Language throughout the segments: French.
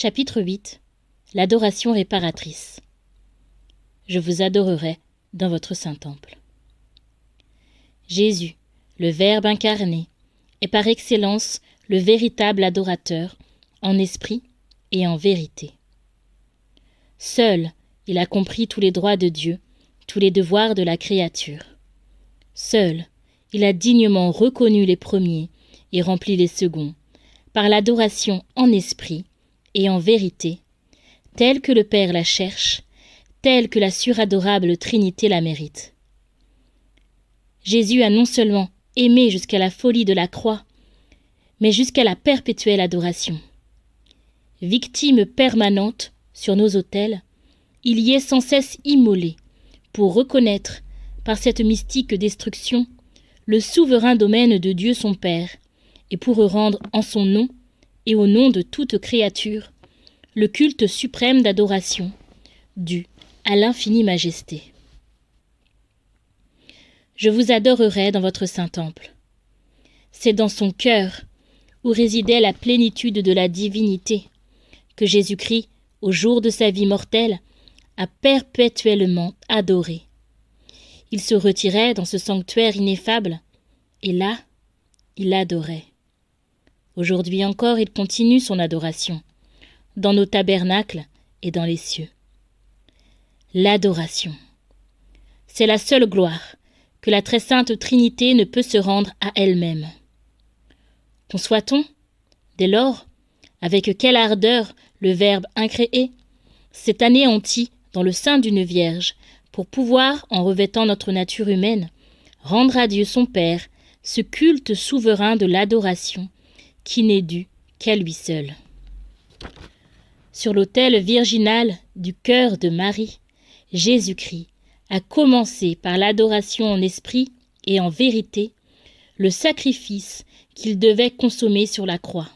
Chapitre 8. L'adoration réparatrice. Je vous adorerai dans votre saint temple. Jésus, le Verbe incarné, est par excellence le véritable adorateur, en esprit et en vérité. Seul, il a compris tous les droits de Dieu, tous les devoirs de la créature. Seul, il a dignement reconnu les premiers et rempli les seconds, par l'adoration en esprit et en vérité, telle que le Père la cherche, telle que la suradorable Trinité la mérite. Jésus a non seulement aimé jusqu'à la folie de la croix, mais jusqu'à la perpétuelle adoration. Victime permanente sur nos autels, il y est sans cesse immolé pour reconnaître, par cette mystique destruction, le souverain domaine de Dieu son Père, et pour rendre en son nom et au nom de toute créature le culte suprême d'adoration, dû à l'infinie majesté. Je vous adorerai dans votre saint temple. C'est dans son cœur, où résidait la plénitude de la divinité, que Jésus-Christ, au jour de sa vie mortelle, a perpétuellement adoré. Il se retirait dans ce sanctuaire ineffable, et là, il adorait. Aujourd'hui encore, il continue son adoration, dans nos tabernacles et dans les cieux. L'adoration. C'est la seule gloire que la très sainte Trinité ne peut se rendre à elle-même. Conçoit-on, dès lors, avec quelle ardeur le Verbe incréé s'est anéanti dans le sein d'une Vierge pour pouvoir, en revêtant notre nature humaine, rendre à Dieu son Père ce culte souverain de l'adoration qui n'est dû qu'à lui seul. Sur l'autel virginal du cœur de Marie, Jésus-Christ a commencé par l'adoration en esprit et en vérité, le sacrifice qu'il devait consommer sur la croix.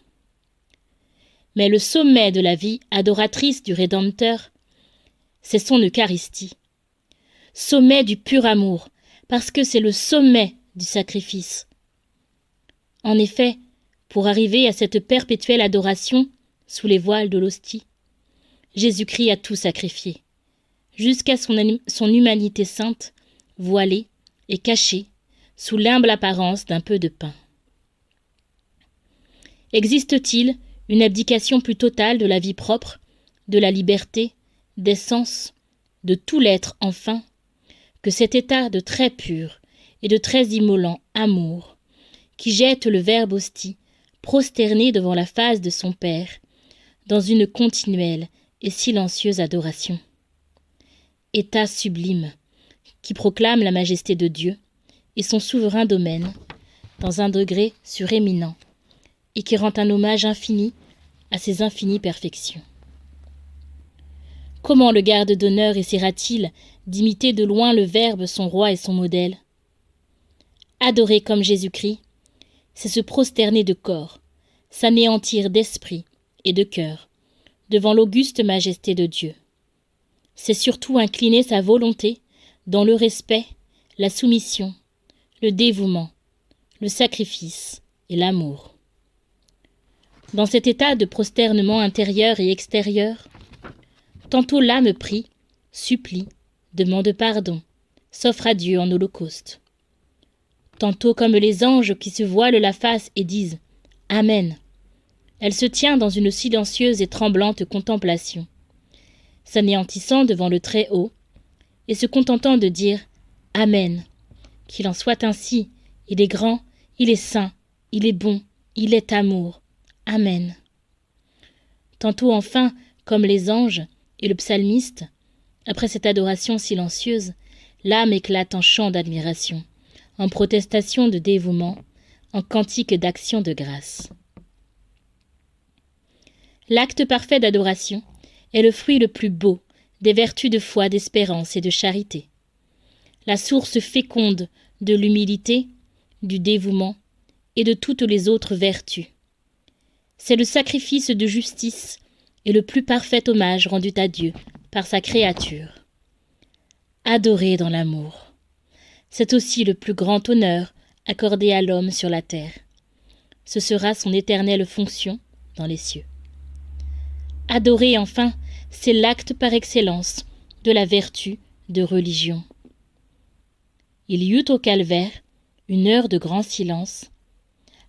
Mais le sommet de la vie adoratrice du Rédempteur, c'est son Eucharistie. Sommet du pur amour, parce que c'est le sommet du sacrifice. En effet, pour arriver à cette perpétuelle adoration sous les voiles de l'hostie, Jésus-Christ a tout sacrifié, jusqu'à son humanité sainte, voilée et cachée sous l'humble apparence d'un peu de pain. Existe-t-il une abdication plus totale de la vie propre, de la liberté, des sens, de tout l'être enfin, que cet état de très pur et de très immolant amour, qui jette le Verbe hostie, prosterné devant la face de son Père, dans une continuelle et silencieuse adoration. État sublime, qui proclame la majesté de Dieu et son souverain domaine, dans un degré suréminent, et qui rend un hommage infini à ses infinies perfections. Comment le garde d'honneur essaiera-t-il d'imiter de loin le Verbe, son roi et son modèle? Adorer comme Jésus-Christ, c'est se prosterner de corps, s'anéantir d'esprit et de cœur devant l'auguste majesté de Dieu. C'est surtout incliner sa volonté dans le respect, la soumission, le dévouement, le sacrifice et l'amour. Dans cet état de prosternement intérieur et extérieur, tantôt l'âme prie, supplie, demande pardon, s'offre à Dieu en holocauste. Tantôt comme les anges qui se voilent la face et disent « Amen », elle se tient dans une silencieuse et tremblante contemplation, s'anéantissant devant le Très-Haut et se contentant de dire « Amen », qu'il en soit ainsi, il est grand, il est saint, il est bon, il est amour. Amen. Tantôt enfin, comme les anges et le psalmiste, après cette adoration silencieuse, l'âme éclate en chant d'admiration, en protestation de dévouement, en cantique d'action de grâce. L'acte parfait d'adoration est le fruit le plus beau des vertus de foi, d'espérance et de charité, la source féconde de l'humilité, du dévouement et de toutes les autres vertus. C'est le sacrifice de justice et le plus parfait hommage rendu à Dieu par sa créature. Adorer dans l'amour, c'est aussi le plus grand honneur accordé à l'homme sur la terre. Ce sera son éternelle fonction dans les cieux. Adorer, enfin, c'est l'acte par excellence de la vertu de religion. Il y eut au calvaire une heure de grand silence,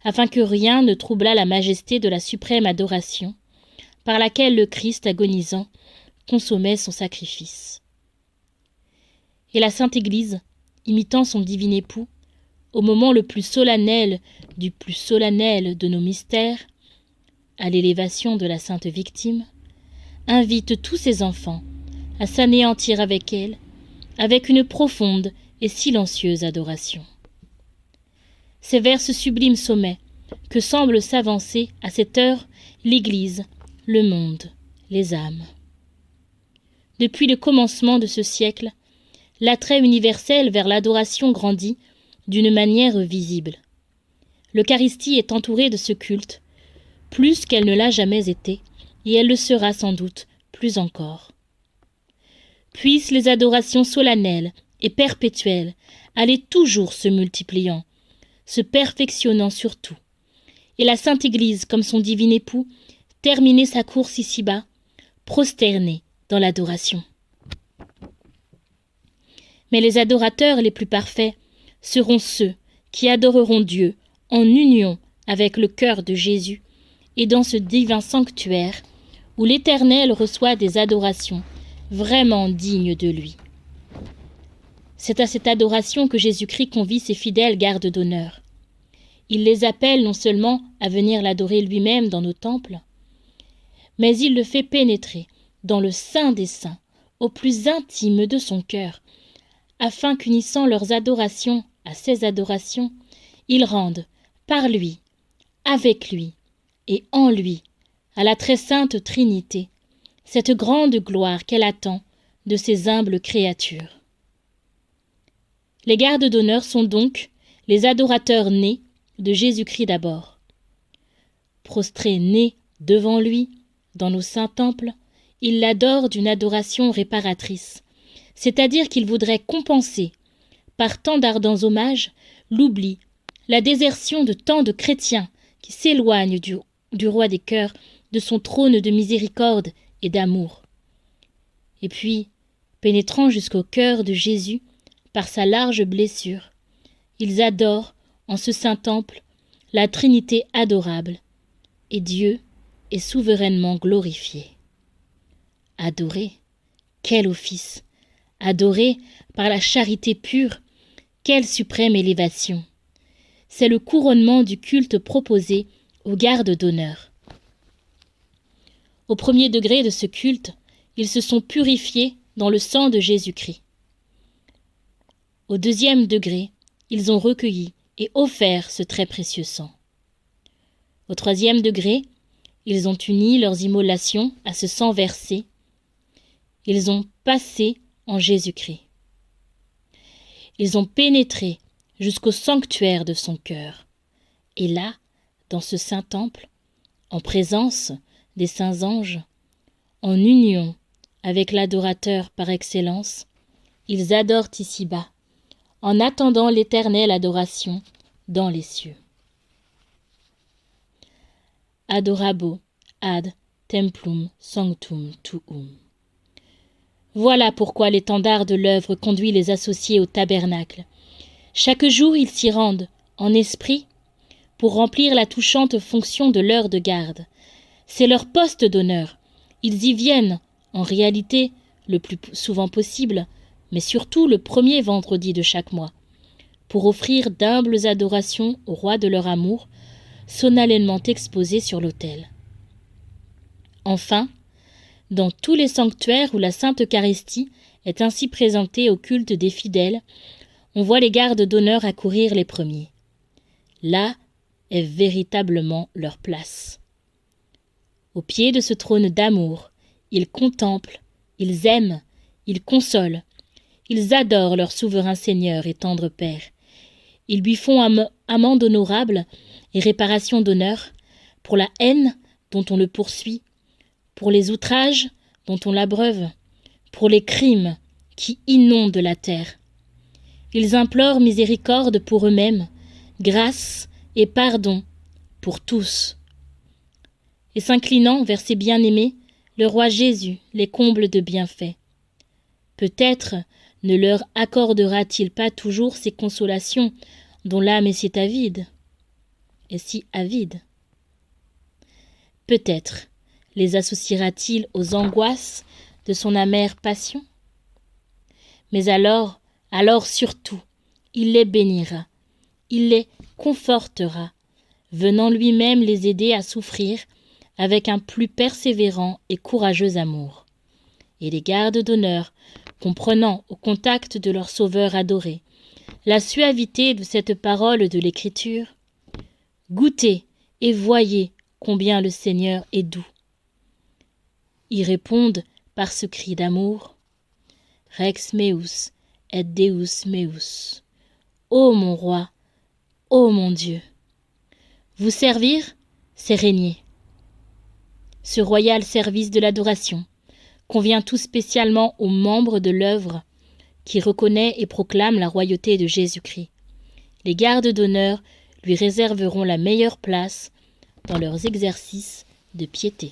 afin que rien ne troublât la majesté de la suprême adoration, par laquelle le Christ agonisant consommait son sacrifice. Et la Sainte Église, imitant son divin époux, au moment le plus solennel du plus solennel de nos mystères, à l'élévation de la Sainte Victime, invite tous ses enfants à s'anéantir avec elle, avec une profonde et silencieuse adoration. C'est vers ce sublime sommet que semble s'avancer à cette heure l'Église, le monde, les âmes. Depuis le commencement de ce siècle, l'attrait universel vers l'adoration grandit d'une manière visible. L'Eucharistie est entourée de ce culte, plus qu'elle ne l'a jamais été, et elle le sera sans doute plus encore. Puissent les adorations solennelles et perpétuelles aller toujours se multipliant, se perfectionnant surtout, et la Sainte Église, comme son divin époux, terminer sa course ici-bas, prosternée dans l'adoration. Mais les adorateurs les plus parfaits seront ceux qui adoreront Dieu en union avec le cœur de Jésus et dans ce divin sanctuaire où l'Éternel reçoit des adorations vraiment dignes de lui. C'est à cette adoration que Jésus-Christ convie ses fidèles gardes d'honneur. Il les appelle non seulement à venir l'adorer lui-même dans nos temples, mais il le fait pénétrer dans le sein des saints, au plus intime de son cœur, afin qu'unissant leurs adorations à ses adorations, ils rendent, par lui, avec lui et en lui, à la très sainte Trinité, cette grande gloire qu'elle attend de ses humbles créatures. Les gardes d'honneur sont donc les adorateurs nés de Jésus-Christ d'abord. Prostrés nés devant lui, dans nos saints temples, ils l'adorent d'une adoration réparatrice, c'est-à-dire qu'ils voudraient compenser, par tant d'ardents hommages, l'oubli, la désertion de tant de chrétiens qui s'éloignent du roi des cœurs, de son trône de miséricorde et d'amour. Et puis, pénétrant jusqu'au cœur de Jésus par sa large blessure, ils adorent, en ce saint temple, la Trinité adorable, et Dieu est souverainement glorifié. Adorer, quel office! Adorer par la charité pure, quelle suprême élévation! C'est le couronnement du culte proposé aux gardes d'honneur. Au premier degré de ce culte, ils se sont purifiés dans le sang de Jésus-Christ. Au deuxième degré, ils ont recueilli et offert ce très précieux sang. Au troisième degré, ils ont uni leurs immolations à ce sang versé. Ils ont passé en Jésus-Christ. Ils ont pénétré jusqu'au sanctuaire de son cœur. Et là, dans ce saint temple, en présence des saints anges, en union avec l'adorateur par excellence, ils adorent ici-bas, en attendant l'éternelle adoration dans les cieux. Adorabo ad templum sanctum tuum. Voilà pourquoi l'étendard de l'œuvre conduit les associés au tabernacle. Chaque jour, ils s'y rendent, en esprit, pour remplir la touchante fonction de l'heure de garde. C'est leur poste d'honneur. Ils y viennent, en réalité, le plus souvent possible, mais surtout le premier vendredi de chaque mois, pour offrir d'humbles adorations au roi de leur amour, solennellement exposé sur l'autel. Enfin, dans tous les sanctuaires où la Sainte Eucharistie est ainsi présentée au culte des fidèles, on voit les gardes d'honneur accourir les premiers. Là est véritablement leur place. Au pied de ce trône d'amour, ils contemplent, ils aiment, ils consolent, ils adorent leur souverain Seigneur et tendre Père. Ils lui font amende honorable et réparation d'honneur pour la haine dont on le poursuit, pour les outrages dont on l'abreuve, pour les crimes qui inondent la terre. Ils implorent miséricorde pour eux-mêmes, grâce et pardon pour tous. Et s'inclinant vers ses bien-aimés, le roi Jésus les comble de bienfaits. Peut-être ne leur accordera-t-il pas toujours ces consolations dont l'âme est si avide. Peut-être les associera-t-il aux angoisses de son amère passion. Mais alors surtout, il les bénira, il les confortera, venant lui-même les aider à souffrir avec un plus persévérant et courageux amour. Et les gardes d'honneur, comprenant au contact de leur Sauveur adoré la suavité de cette parole de l'Écriture, goûtez et voyez combien le Seigneur est doux, y répondent par ce cri d'amour: Rex meus et Deus meus. Ô mon roi, ô mon Dieu. Vous servir, c'est régner. Ce royal service de l'adoration convient tout spécialement aux membres de l'œuvre qui reconnaît et proclame la royauté de Jésus-Christ. Les gardes d'honneur lui réserveront la meilleure place dans leurs exercices de piété.